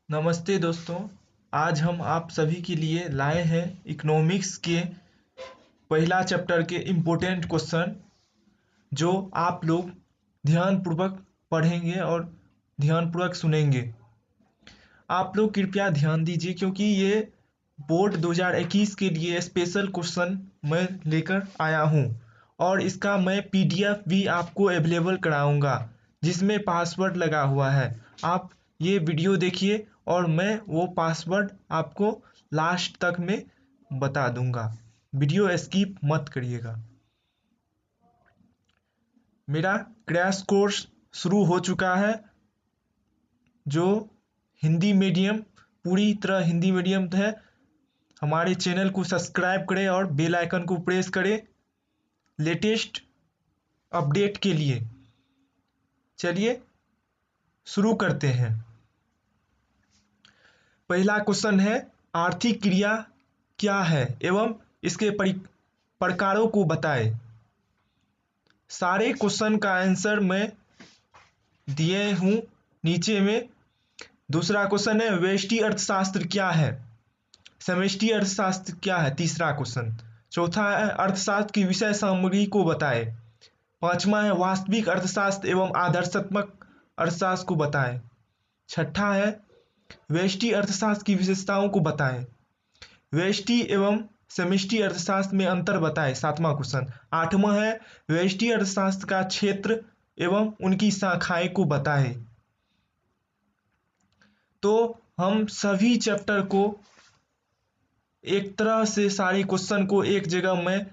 नमस्ते दोस्तों। आज हम आप सभी के लिए लाए हैं इकोनॉमिक्स के पहला चैप्टर के इम्पोर्टेंट क्वेश्चन जो आप लोग ध्यानपूर्वक पढ़ेंगे और ध्यानपूर्वक सुनेंगे। आप लोग कृपया ध्यान दीजिए क्योंकि ये बोर्ड 2021 के लिए स्पेशल क्वेश्चन मैं लेकर आया हूँ और इसका मैं पीडीएफ भी आपको अवेलेबल कराऊंगा जिसमें पासवर्ड लगा हुआ है। आप ये वीडियो देखिए और मैं वो पासवर्ड आपको लास्ट तक में बता दूंगा। वीडियो स्किप मत करिएगा। मेरा क्रैश कोर्स शुरू हो चुका है जो हिंदी मीडियम पूरी तरह हिंदी मीडियम है। हमारे चैनल को सब्सक्राइब करें और बेल आइकन को प्रेस करें लेटेस्ट अपडेट के लिए। चलिए शुरू करते हैं। पहला क्वेश्चन है, आर्थिक क्रिया क्या है एवं इसके प्रकारों को बताएं। सारे क्वेश्चन का आंसर मैं दिए हूँ नीचे में। दूसरा क्वेश्चन है, व्यष्टि अर्थशास्त्र क्या है। समष्टि अर्थशास्त्र क्या है, तीसरा क्वेश्चन। चौथा है, अर्थशास्त्र की विषय सामग्री को बताएं। पांचवा है, वास्तविक अर्थशास्त्र एवं आदर्शात्मक अर्थशास्त्र को बताएं। छठा है, व्यष्टि अर्थशास्त्र की विशेषताओं को बताएं। व्यष्टि एवं समष्टि अर्थशास्त्र में अंतर बताएं, सातवां क्वेश्चन। आठवां है, व्यष्टि अर्थशास्त्र का क्षेत्र एवं उनकी शाखाएं को बताएं। तो हम सभी चैप्टर को एक तरह से सारे क्वेश्चन को एक जगह में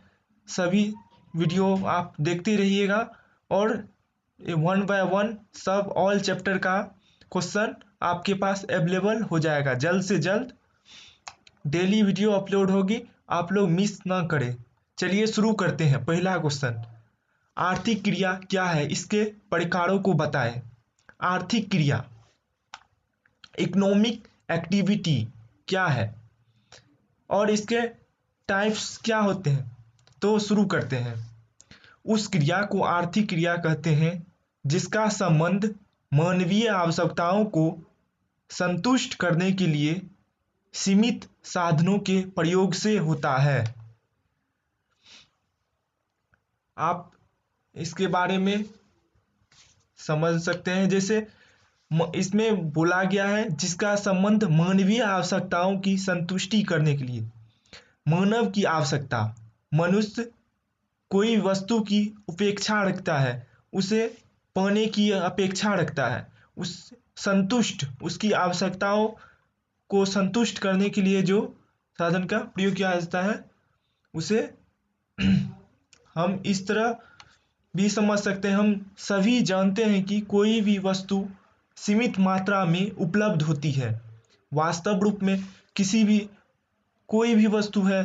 सभी वीडियो आप देखते रहिएगा और वन बाय वन सब ऑल चैप्टर का क्वेश्चन आपके पास अवेलेबल हो जाएगा। जल्द से जल्द डेली वीडियो अपलोड होगी, आप लोग मिस ना करें। चलिए शुरू करते हैं। पहला क्वेश्चन, आर्थिक क्रिया क्या है, इसके प्रकारों को बताएं। आर्थिक क्रिया इकोनॉमिक एक्टिविटी क्या है और इसके टाइप्स क्या होते हैं। तो शुरू करते हैं। उस क्रिया को आर्थिक क्रिया कहते हैं जिसका संबंध मानवीय आवश्यकताओं को संतुष्ट करने के लिए सीमित साधनों के प्रयोग से होता है। आप इसके बारे में समझ सकते हैं। जैसे इसमें बोला गया है जिसका संबंध मानवीय आवश्यकताओं की संतुष्टि करने के लिए। मानव की आवश्यकता, मनुष्य कोई वस्तु की उपेक्षा रखता है, उसे पाने की अपेक्षा रखता है, उस संतुष्ट उसकी आवश्यकताओं को संतुष्ट करने के लिए जो साधन का प्रयोग किया जाता है उसे हम इस तरह भी समझ सकते हैं। हम सभी जानते हैं कि कोई भी वस्तु सीमित मात्रा में उपलब्ध होती है। वास्तव रूप में किसी भी कोई भी वस्तु है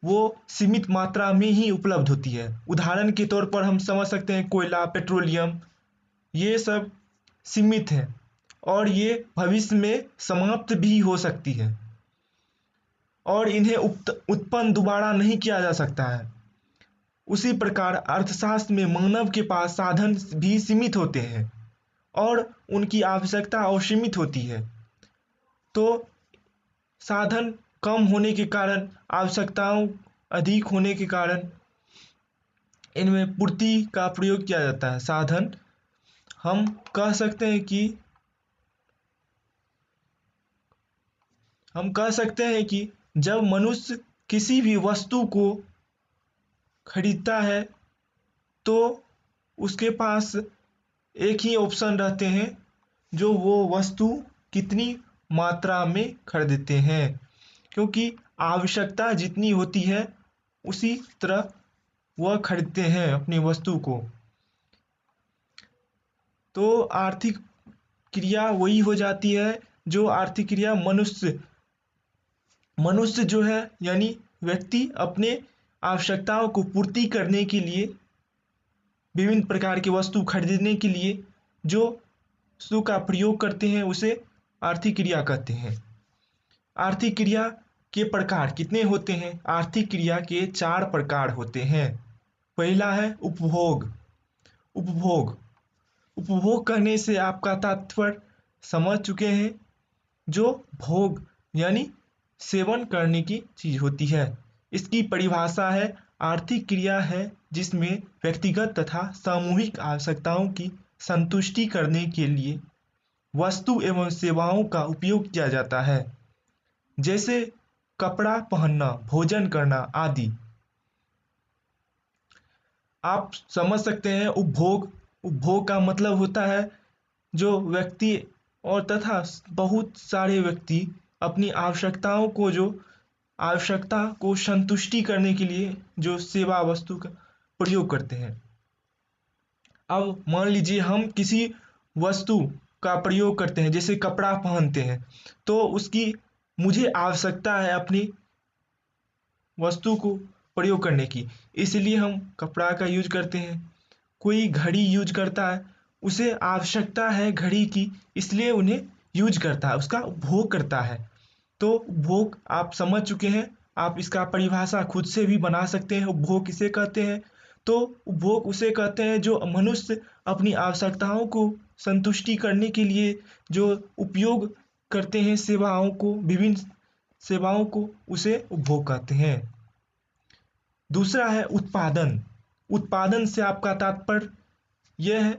वो सीमित मात्रा में ही उपलब्ध होती है। उदाहरण के तौर पर हम समझ सकते हैं कोयला, पेट्रोलियम, ये सब सीमित है और ये भविष्य में समाप्त भी हो सकती है और इन्हें उत्पन्न दोबारा नहीं किया जा सकता है। उसी प्रकार अर्थशास्त्र में मानव के पास साधन भी सीमित होते हैं और उनकी आवश्यकता असीमित होती है। तो साधन कम होने के कारण, आवश्यकताओं अधिक होने के कारण इनमें पूर्ति का प्रयोग किया जाता है। साधन हम कह सकते हैं कि जब मनुष्य किसी भी वस्तु को खरीदता है तो उसके पास एक ही ऑप्शन रहते हैं, जो वो वस्तु कितनी मात्रा में खरीदते हैं, क्योंकि आवश्यकता जितनी होती है उसी तरह वह खरीदते हैं अपनी वस्तु को। तो आर्थिक क्रिया वही हो जाती है जो आर्थिक क्रिया मनुष्य जो है यानी व्यक्ति अपने आवश्यकताओं को पूर्ति करने के लिए विभिन्न प्रकार की वस्तु खरीदने के लिए जो वस्तु का प्रयोग करते हैं उसे आर्थिक क्रिया कहते हैं। आर्थिक क्रिया के प्रकार कितने होते हैं। आर्थिक क्रिया के 4 प्रकार होते हैं। पहला है उपभोग। उपभोग उपभोग करने से आपका तात्पर्य समझ चुके हैं। जो भोग यानी सेवन करने की चीज होती है। इसकी परिभाषा है आर्थिक क्रिया है जिसमें व्यक्तिगत तथा सामूहिक आवश्यकताओं की संतुष्टि करने के लिए वस्तु एवं सेवाओं का उपयोग किया जाता है, जैसे कपड़ा पहनना, भोजन करना आदि। आप समझ सकते हैं उपभोग। उपभोग का मतलब होता है जो व्यक्ति और तथा बहुत सारे व्यक्ति अपनी आवश्यकता को संतुष्टि करने के लिए जो सेवा वस्तु का प्रयोग करते हैं। अब मान लीजिए हम किसी वस्तु का प्रयोग करते हैं, जैसे कपड़ा पहनते हैं, तो उसकी मुझे आवश्यकता है अपनी वस्तु को प्रयोग करने की, इसलिए हम कपड़ा का यूज करते हैं। कोई घड़ी यूज करता है, उसे आवश्यकता है घड़ी की, इसलिए उन्हें यूज करता है, उसका उपभोग करता है। तो उपभोग आप समझ चुके हैं। आप इसका परिभाषा खुद से भी बना सकते हैं उपभोग किसे कहते हैं। तो उपभोग उसे कहते हैं जो मनुष्य अपनी आवश्यकताओं को संतुष्टि करने के लिए जो उपयोग करते हैं सेवाओं को, विभिन्न सेवाओं को, उसे उपभोग कहते हैं। दूसरा है उत्पादन। उत्पादन से आपका तात्पर्य यह है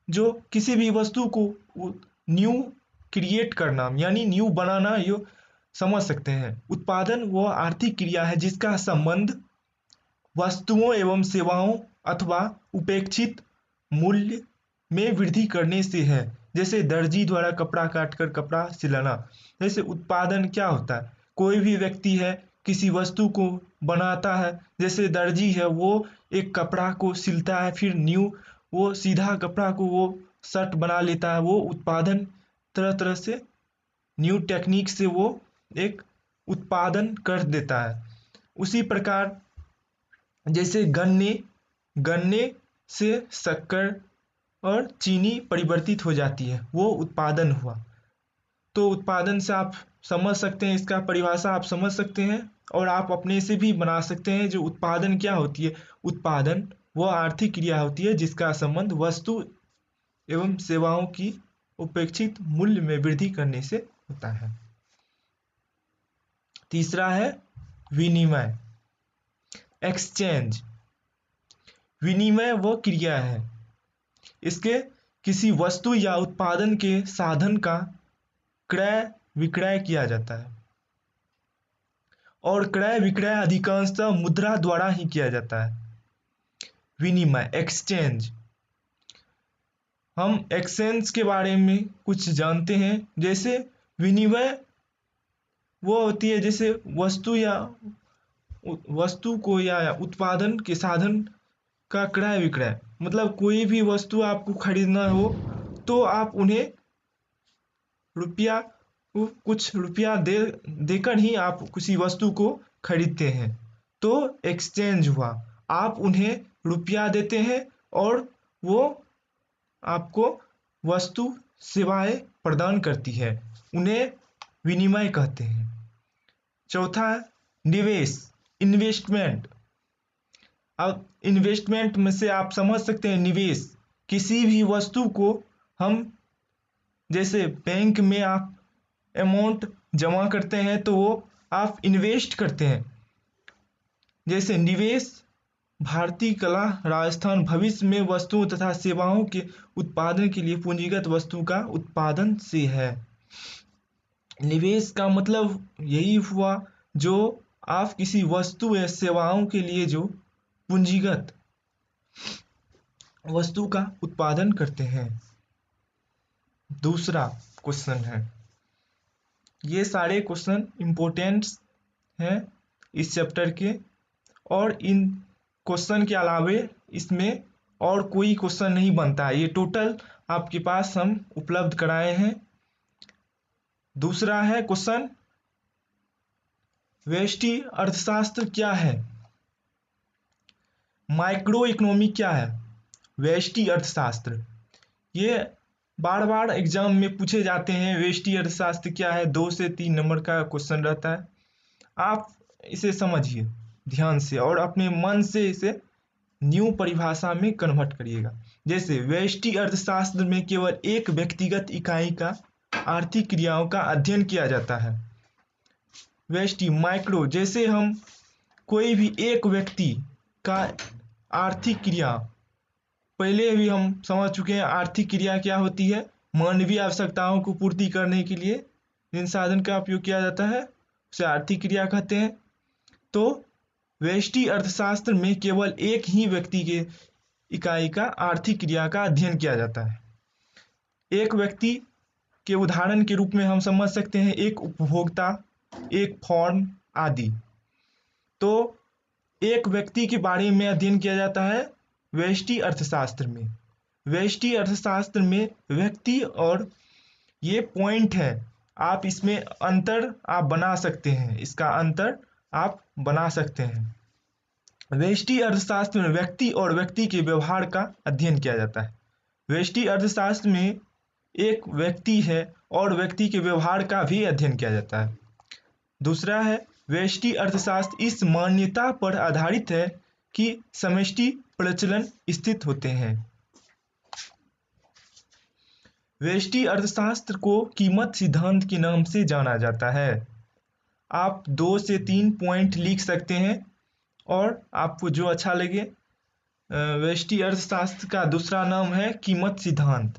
जो किसी भी वस्तु को न्यू क्रिएट करना यानी न्यू बनाना, ये समझ सकते हैं। उत्पादन वह आर्थिक क्रिया है जिसका संबंध वस्तुओं एवं सेवाओं अथवा उपेक्षित मूल्य में वृद्धि करने से है, जैसे दर्जी द्वारा कपड़ा काटकर कपड़ा सिलाना। जैसे उत्पादन क्या होता है, कोई भी व्यक्ति है किसी वस्तु को बनाता है, जैसे दर्जी है वो एक कपड़ा को सिलता है, फिर न्यू वो सीधा कपड़ा को वो शर्ट बना लेता है। वो उत्पादन तरह तरह से न्यू टेक्निक से वो एक उत्पादन कर देता है। उसी प्रकार जैसे गन्ने गन्ने से शक्कर और चीनी परिवर्तित हो जाती है, वो उत्पादन हुआ। तो उत्पादन से आप समझ सकते हैं, इसका परिभाषा आप समझ सकते हैं और आप अपने से भी बना सकते हैं। जो उत्पादन क्या होती है, उत्पादन वह आर्थिक क्रिया होती है जिसका संबंध वस्तु एवं सेवाओं की उपेक्षित मूल्य में वृद्धि करने से होता है। तीसरा है विनिमय, एक्सचेंज। विनिमय वह क्रिया है इसके किसी वस्तु या उत्पादन के साधन का क्रय विक्रय किया जाता है, और क्रय विक्रय अधिकांशतः मुद्रा द्वारा ही किया जाता है। विनिमय, एक्सचेंज। हम एक्सचेंज के बारे में कुछ जानते हैं। जैसे विनिमय वो होती है जैसे वस्तु को या उत्पादन के साधन का क्रय विक्रय, मतलब कोई भी वस्तु आपको खरीदना हो तो आप उन्हें रुपया कुछ रुपया देकर ही आप किसी वस्तु को खरीदते हैं। तो एक्सचेंज हुआ, आप उन्हें रुपया देते हैं और वो आपको वस्तु सेवाएं प्रदान करती है, उन्हें विनिमय कहते हैं। चौथा है निवेश, इन्वेस्टमेंट। अब इन्वेस्टमेंट में से आप समझ सकते हैं निवेश, किसी भी वस्तु को हम जैसे बैंक में आप अमाउंट जमा करते हैं तो वो आप इन्वेस्ट करते हैं। जैसे निवेश भारतीय कला राजस्थान भविष्य में वस्तुओं तथा सेवाओं के उत्पादन के लिए पूंजीगत वस्तु का उत्पादन से है। निवेश का मतलब यही हुआ जो आप किसी वस्तु या सेवाओं के लिए जो पूंजीगत वस्तु का उत्पादन करते हैं। दूसरा क्वेश्चन है, ये सारे क्वेश्चन इंपॉर्टेंट हैं इस चैप्टर के, और इन क्वेश्चन के अलावे इसमें और कोई क्वेश्चन नहीं बनता है। ये टोटल आपके पास हम उपलब्ध कराए हैं। दूसरा है क्वेश्चन, व्यष्टि अर्थशास्त्र क्या है? माइक्रो इकोनॉमी क्या है? व्यष्टि अर्थशास्त्र, ये बार बार एग्जाम में पूछे जाते हैं। व्यष्टि अर्थशास्त्र क्या है, 2 से 3 नंबर का क्वेश्चन रहता है। आप इसे समझिए ध्यान से और अपने मन से इसे न्यू परिभाषा में कन्वर्ट करिएगा। जैसे व्यष्टि अर्थशास्त्र में केवल एक व्यक्तिगत इकाई का आर्थिक क्रियाओं का अध्ययन किया जाता है। व्यष्टि माइक्रो, जैसे हम कोई भी एक व्यक्ति का आर्थिक क्रिया, पहले भी हम समझ चुके हैं आर्थिक क्रिया क्या होती है। मानवीय आवश्यकताओं को पूर्ति करने के लिए जिन साधन का उपयोग किया जाता है उसे आर्थिक क्रिया कहते हैं। तो व्यष्टि अर्थशास्त्र में केवल एक ही व्यक्ति के इकाई का आर्थिक क्रिया का अध्ययन किया जाता है। एक व्यक्ति के उदाहरण के रूप में हम समझ सकते हैं एक उपभोक्ता, एक फॉर्म आदि। तो एक व्यक्ति के बारे में अध्ययन किया जाता है व्यष्टि अर्थशास्त्र में। व्यष्टि अर्थशास्त्र में व्यक्ति और ये पॉइंट है, आप इसमें अंतर आप बना सकते हैं, इसका अंतर आप बना सकते हैं। व्यष्टि अर्थशास्त्र में व्यक्ति और व्यक्ति के व्यवहार का अध्ययन किया जाता है। व्यष्टि अर्थशास्त्र में एक व्यक्ति है और व्यक्ति के व्यवहार का भी अध्ययन किया जाता है। दूसरा है व्यष्टि अर्थशास्त्र इस मान्यता पर आधारित है कि समष्टि प्रचलन स्थित होते हैं। व्यष्टि अर्थशास्त्र को कीमत सिद्धांत के नाम से जाना जाता है। आप 2 से 3 पॉइंट लिख सकते हैं और आपको जो अच्छा लगे। व्यष्टि अर्थशास्त्र का दूसरा नाम है कीमत सिद्धांत।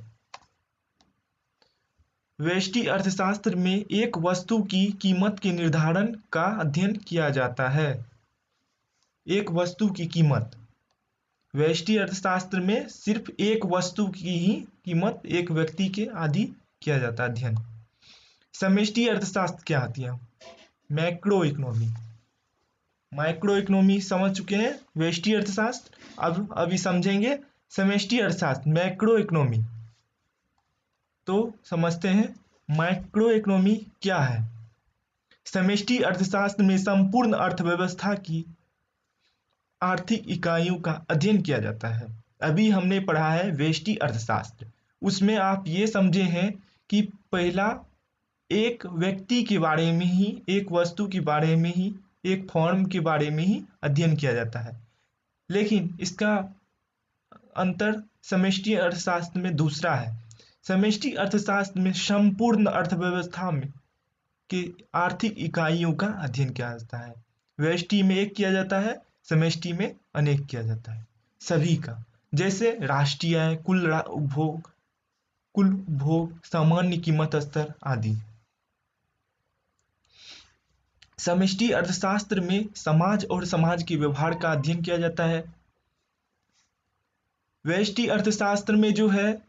व्यष्टि अर्थशास्त्र में एक वस्तु की कीमत के निर्धारण का अध्ययन किया जाता है। एक वस्तु की कीमत, व्यष्टि अर्थशास्त्र में सिर्फ एक वस्तु की ही कीमत एक व्यक्ति के आदि किया जाता है अध्ययन। समष्टि अर्थशास्त्र क्या आती है? Macro economy. माइक्रो इकोनॉमी समझ चुके हैं व्यष्टि अर्थशास्त्र, अब अभी समझेंगे समष्टि अर्थशास्त्र मैक्रो इकोनॉमी। तो समझते हैं माइक्रो इकोनॉमी क्या है। समष्टि अर्थशास्त्र में संपूर्ण अर्थव्यवस्था की आर्थिक इकाइयों का अध्ययन किया जाता है। अभी हमने पढ़ा है व्यष्टि अर्थशास्त्र, उसमें आप ये समझे हैं कि पहला एक व्यक्ति के बारे में ही, एक वस्तु के बारे में ही, एक फॉर्म के बारे में ही अध्ययन किया जाता है। लेकिन इसका अंतर समष्टि अर्थशास्त्र में दूसरा है। समष्टि अर्थशास्त्र में संपूर्ण अर्थव्यवस्था में के आर्थिक इकाइयों का अध्ययन किया जाता है। व्यष्टि में एक किया जाता है, समष्टि में अनेक किया जाता है, सभी का। जैसे राष्ट्रीय आय, कुल उपभोग, सामान्य कीमत स्तर आदि। समष्टि अर्थशास्त्र में समाज और समाज के व्यवहार का अध्ययन किया जाता है। व्यष्टि अर्थशास्त्र में जो है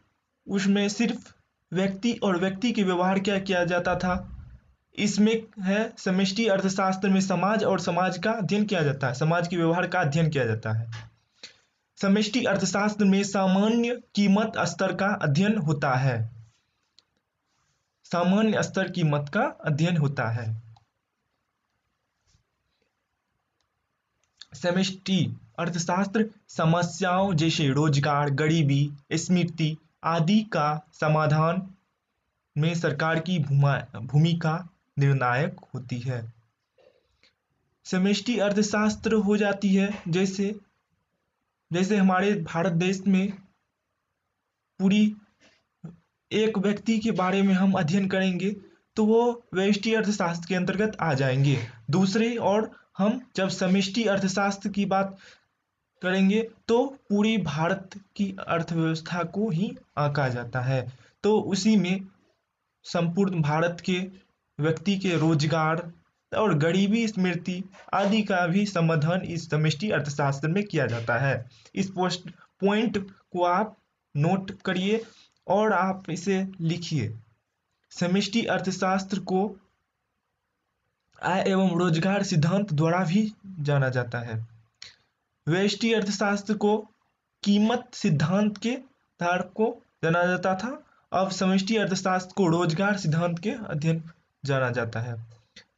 उसमें सिर्फ व्यक्ति और व्यक्ति के व्यवहार क्या किया जाता था। इसमें है समष्टि अर्थशास्त्र में समाज और समाज का अध्ययन किया जाता है, समाज के व्यवहार का अध्ययन किया जाता है। समष्टि अर्थशास्त्र में सामान्य कीमत स्तर का अध्ययन होता है, सामान्य स्तर कीमत का अध्ययन होता है। समष्टि अर्थशास्त्र समस्याओं जैसे रोजगार, गरीबी, स्मृति आदि का समाधान में सरकार की भूमिका निर्णायक होती है। समष्टि अर्थशास्त्र हो जाती है जैसे जैसे हमारे भारत देश में पूरी एक व्यक्ति के बारे में हम अध्ययन करेंगे तो वो व्यष्टि अर्थशास्त्र के अंतर्गत आ जाएंगे। दूसरे और हम जब समष्टि अर्थशास्त्र की बात करेंगे तो पूरी भारत की अर्थव्यवस्था को ही आंका जाता है। तो उसी में संपूर्ण भारत के व्यक्ति के रोजगार और गरीबी, स्मृति आदि का भी समाधान इस समष्टि अर्थशास्त्र में किया जाता है। इस पॉइंट को आप नोट करिए और आप इसे लिखिए। समष्टि अर्थशास्त्र को आय एवं रोजगार सिद्धांत द्वारा भी जाना जाता है। व्यष्टि अर्थशास्त्र को कीमत सिद्धांत के आधार को जाना जाता था, अब समष्टि अर्थशास्त्र को रोजगार सिद्धांत के अध्ययन जाना जाता है।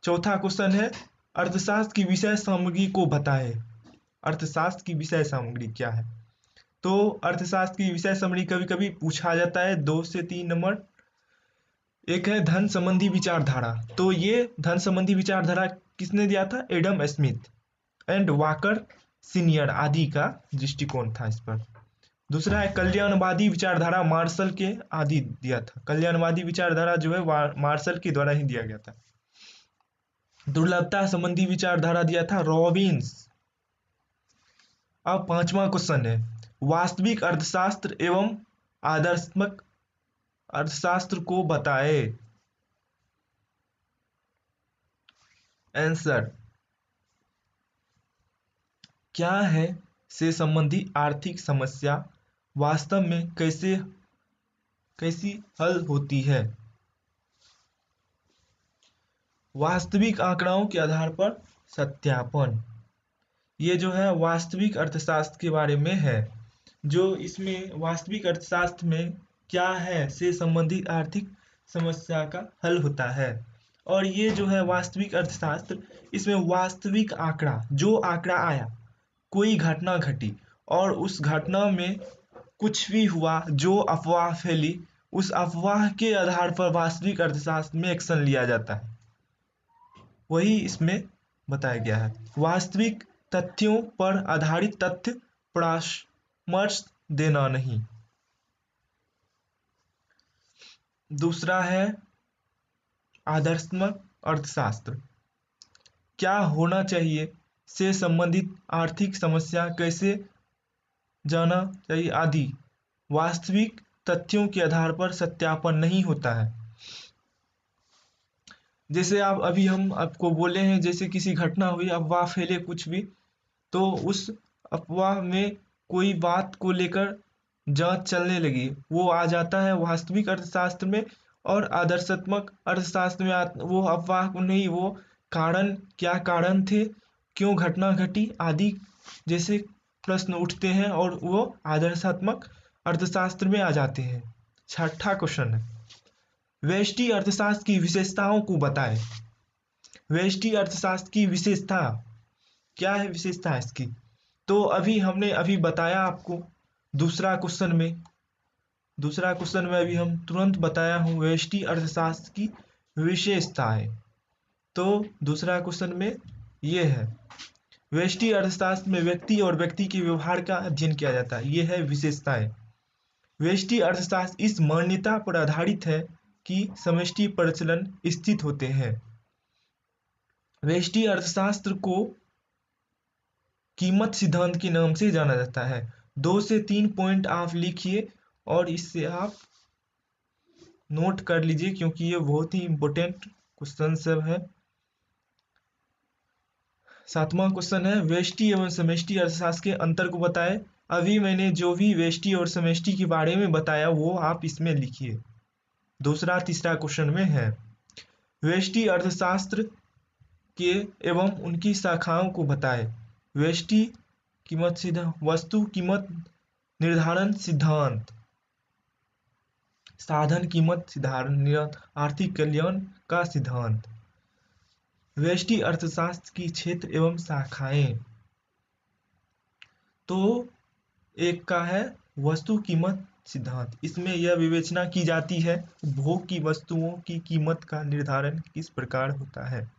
चौथा क्वेश्चन है अर्थशास्त्र की विषय सामग्री को बताएं। अर्थशास्त्र की विषय सामग्री क्या है? तो अर्थशास्त्र की विषय सामग्री कभी कभी पूछा जाता है 2 से 3 नंबर। एक है धन संबंधी विचारधारा। तो ये धन संबंधी विचारधारा किसने दिया था? Adam Smith and walker senior आदि का दृष्टिकोण था इस पर। दूसरा है कल्याणवादी विचारधारा, मार्शल के आदि दिया था। कल्याणवादी विचारधारा जो है मार्शल के द्वारा ही दिया गया था। दुर्लभता संबंधी विचारधारा दिया था रॉबिन्स। अब पांचवा क्वेश्चन है, वास्तविक अर्थशास्त्र एवं आदर्शात्मक अर्थशास्त्र को बताए। आंसर, क्या है से संबंधी आर्थिक समस्या वास्तव में कैसी हल होती है। वास्तविक आंकड़ों के आधार पर सत्यापन, ये जो है वास्तविक अर्थशास्त्र के बारे में है। जो इसमें वास्तविक अर्थशास्त्र में क्या है से संबंधित आर्थिक समस्या का हल होता है। और ये जो है वास्तविक अर्थशास्त्र, इसमें वास्तविक आंकड़ा, जो आंकड़ा आया, कोई घटना घटी और उस घटना में कुछ भी हुआ, जो अफवाह फैली, उस अफवाह के आधार पर वास्तविक अर्थशास्त्र में एक्शन लिया जाता है, वही इसमें बताया गया है। वास्तविक तथ्यों पर आधारित तथ्य परामर्श देना नहीं। दूसरा है आदर्शात्मक अर्थशास्त्र, क्या होना चाहिए से संबंधित आर्थिक समस्या कैसे जाना चाहिए आदि। वास्तविक तथ्यों के आधार पर सत्यापन नहीं होता है। जैसे आप अभी हम आपको बोले हैं, जैसे किसी घटना हुई, अफवाह फैले कुछ भी, तो उस अफवाह में कोई बात को लेकर जांच चलने लगी, वो आ जाता है वास्तविक अर्थशास्त्र में। और आदर्शात्मक अर्थशास्त्र में वो अफवाह को नहीं, वो कारण, क्या कारण थे, क्यों घटना घटी आदि जैसे प्रश्न उठते हैं, और वो आदर्शात्मक अर्थशास्त्र में आ जाते हैं। छठा क्वेश्चन है, व्यष्टि अर्थशास्त्र की विशेषताओं को बताएं। व्यष्टि अर्थशास्त्र की विशेषता क्या है, विशेषता है इसकी, तो हमने अभी बताया आपको दूसरा क्वेश्चन में अभी हम तुरंत बताया हूँ व्यष्टि अर्थशास्त्र की विशेषताएं। तो दूसरा क्वेश्चन में ये है, व्यष्टि अर्थशास्त्र में व्यक्ति और व्यक्ति के व्यवहार का अध्ययन किया जाता है, ये है विशेषताएं। व्यष्टि अर्थशास्त्र इस मान्यता पर आधारित है कि समष्टि प्रचलन स्थित होते हैं। व्यष्टि अर्थशास्त्र को कीमत सिद्धांत के नाम से जाना जाता है। 2 से 3 पॉइंट आप लिखिए और इससे आप नोट कर लीजिए, क्योंकि ये बहुत ही इंपॉर्टेंट क्वेश्चन सब है। सातवां क्वेश्चन है, व्यष्टि एवं समष्टि अर्थशास्त्र के अंतर को बताएं। अभी मैंने जो भी व्यष्टि और समष्टि के बारे में बताया वो आप इसमें लिखिए। दूसरा तीसरा क्वेश्चन में है, व्यष्टि अर्थशास्त्र के एवं उनकी शाखाओं को बताएं। व्यष्टि कीमत सिद्धांत, वस्तु कीमत निर्धारण सिद्धांत, साधन कीमत सिद्धांत, आर्थिक कल्याण का सिद्धांत। व्यष्टि अर्थशास्त्र की क्षेत्र एवं शाखाएं, तो एक का है वस्तु कीमत सिद्धांत, इसमें यह विवेचना की जाती है उपभोग की वस्तुओं की कीमत का निर्धारण किस प्रकार होता है।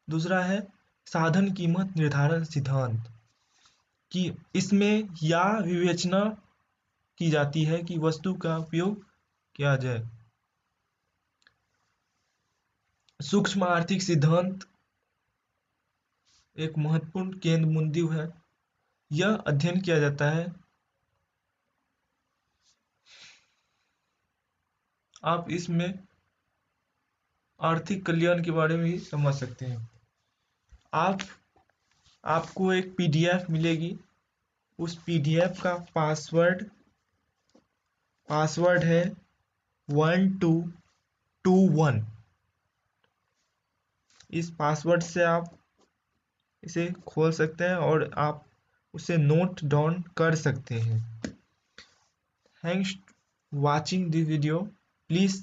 दूसरा है साधन कीमत निर्धारण सिद्धांत, कि इसमें यह विवेचना की जाती है कि वस्तु का उपयोग किया जाए। सूक्ष्म आर्थिक सिद्धांत एक महत्वपूर्ण केंद्र बिंदु है, यह अध्ययन किया जाता है। आप इसमें आर्थिक कल्याण के बारे में भी समझ सकते हैं। आपको एक पीडीएफ मिलेगी, उस पीडीएफ का पासवर्ड है 1221। इस पासवर्ड से आप इसे खोल सकते हैं और आप उसे नोट डाउन कर सकते हैं। Thanks watching the video. Please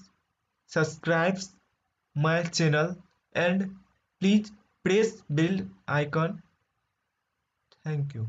subscribe my channel and please press bell icon. Thank you.